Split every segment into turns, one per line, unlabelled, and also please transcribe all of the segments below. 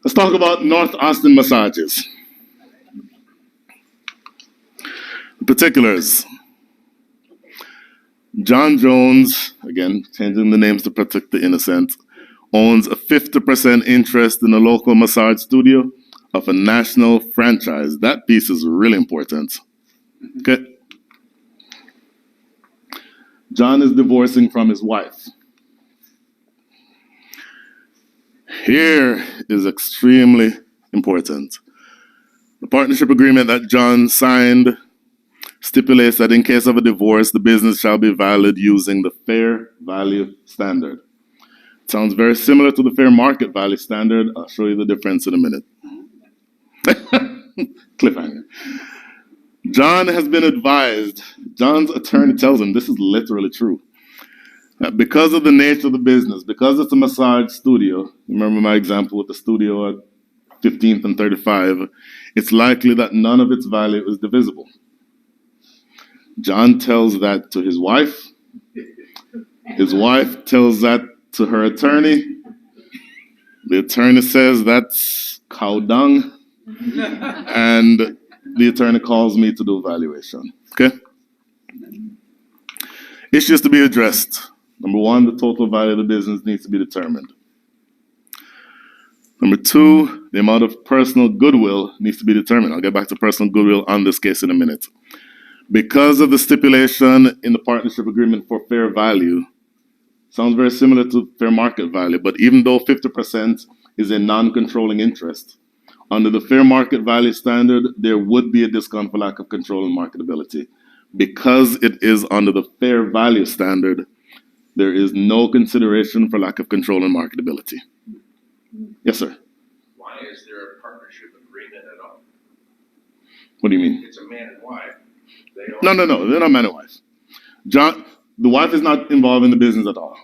Let's talk about North Austin massages. Particulars. John Jones, again, changing the names to protect the innocent, owns a 50% interest in a local massage studio of a national franchise. That piece is really important. Okay. John is divorcing from his wife. Here is extremely important. The partnership agreement that John signed stipulates that in case of a divorce, the business shall be valued using the fair value standard. It sounds very similar to the fair market value standard. I'll show you the difference in a minute. Cliffhanger. John has been advised, John's attorney tells him, this is literally true, that because of the nature of the business, because it's a massage studio, remember my example with the studio at 15th and 35, it's likely that none of its value is divisible. John tells that to his wife. His wife tells that to her attorney. The attorney says that's cow dung. And the attorney calls me to do valuation. Okay? Issues to be addressed. Number one, the total value of the business needs to be determined. Number two, the amount of personal goodwill needs to be determined. I'll get back to personal goodwill on this case in a minute. Because of the stipulation in the partnership agreement for fair value, sounds very similar to fair market value, but even though 50% is a non-controlling interest, under the fair market value standard, there would be a discount for lack of control and marketability. Because it is under the fair value standard, there is no consideration for lack of control and marketability. Yes, sir.
Why is there a partnership agreement at all?
What do you mean?
It's a man and wife.
No, they're not man and wife. John, the wife is not involved in the business at all.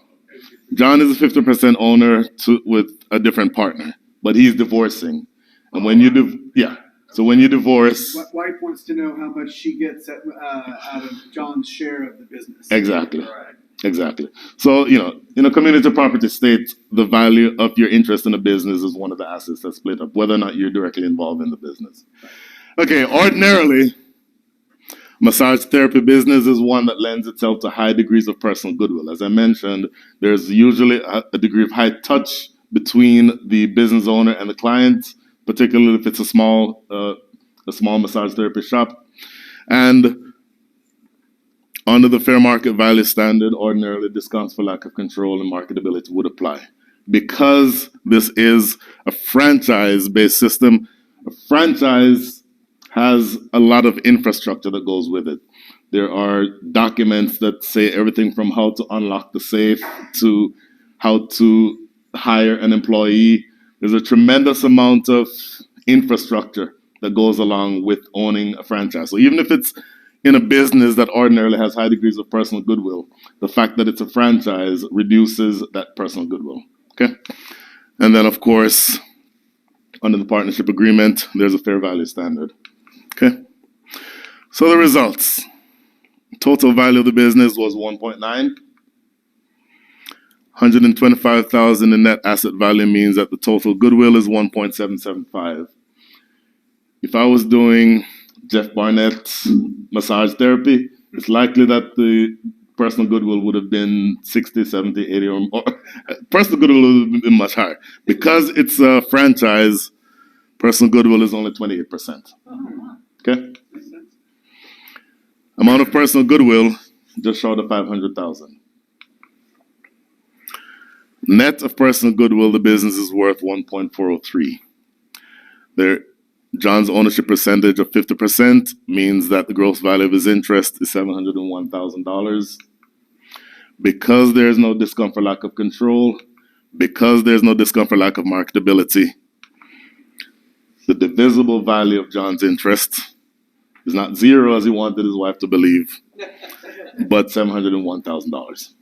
John is a 50% owner with a different partner, but he's divorcing. And when you so when you divorce,
wife wants to know how much she gets out of John's share of the business.
Exactly. Exactly. So, in a community property state, the value of your interest in a business is one of the assets that's split up, whether or not you're directly involved in the business. Okay, ordinarily, massage therapy business is one that lends itself to high degrees of personal goodwill. As I mentioned, there's usually a degree of high touch between the business owner and the client, particularly if it's a small massage therapy shop. And under the fair market value standard, ordinarily discounts for lack of control and marketability would apply. Because this is a franchise-based system, a franchise has a lot of infrastructure that goes with it. There are documents that say everything from how to unlock the safe to how to hire an employee. There's a tremendous amount of infrastructure that goes along with owning a franchise. So even if it's in a business that ordinarily has high degrees of personal goodwill, the fact that it's a franchise reduces that personal goodwill. Okay? And then, of course, under the partnership agreement, there's a fair value standard. Okay? So the results. Total value of the business was 1.9. 125,000 in net asset value means that the total goodwill is 1.775. If I was doing Jeff Barnett's massage therapy, it's likely that the personal goodwill would have been 60, 70, 80 or more. Personal goodwill would have been much higher. Because it's a franchise, personal goodwill is only 28%. Okay? Amount of personal goodwill, just short of 500,000. Net of personal goodwill, the business is worth 1.403. John's ownership percentage of 50% means that the gross value of his interest is $701,000. Because there's no discount for lack of control, because there's no discount for lack of marketability, the divisible value of John's interest is not zero as he wanted his wife to believe, but $701,000.